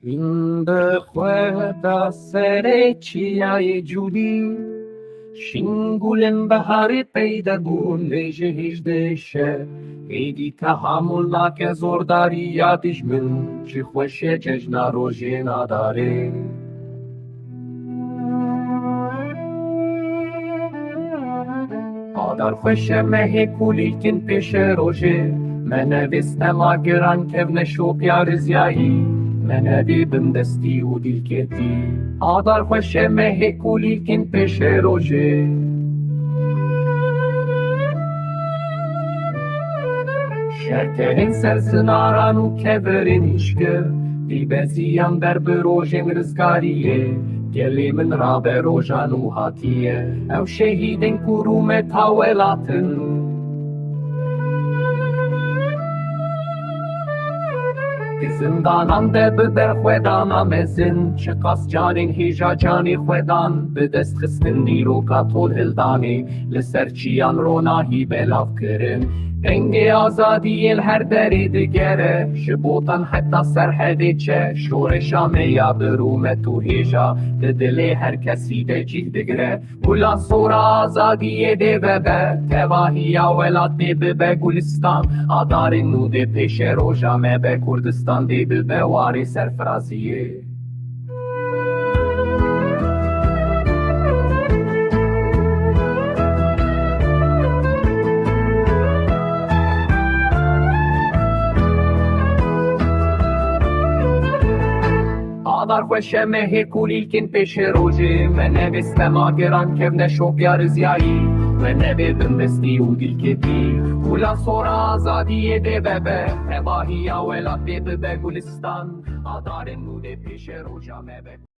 Bindestî serê çiyayê Cûdî Şîngulên biharê peyde bûn nêje diêşe êdî tehamul nake zordariya dijmin xweşê cejna rojên Adarê Adar xweşe mehê kulîlkên pêşerojê nevê stema giran kevneşopîya riziyayî nevê bindestî û dîlketî Adar xweşe mehê kulîlkên pêşerojê Şerkerên ser zinaran û kevirên hişk dîbeziyan ber bi rojên rizgariyê gelê min rabe rojan û hatiye ew şehîdên ku rûme tawelatin Zindanan de bibe xwedana mezin Çiqas carên hêja canê xwedan bi dest xistin dîroka tol hildanê li ser çiyan ronahî belav kirin Rengê azadiyên her derê digere ji botan heta serhedê çe şoreşa me ya bi rûmet û hêja di dilê her kesî de cih digire Gula sora azadiyê dê vebe tevahiya welatê bibe Gulistan Adarên nû dê pêşeroja me be Kurdistan dê bibe warê serfiraziyê Adar xweşe mehê kulîlkên pêşerojê nevê stema giran kevneşopîya riziyayî nevê bindestî û dîlketî Gula sora azadiyê dê vebe tevahiya welatê bibe Gulistan Adarên nû dê pêşeroja me be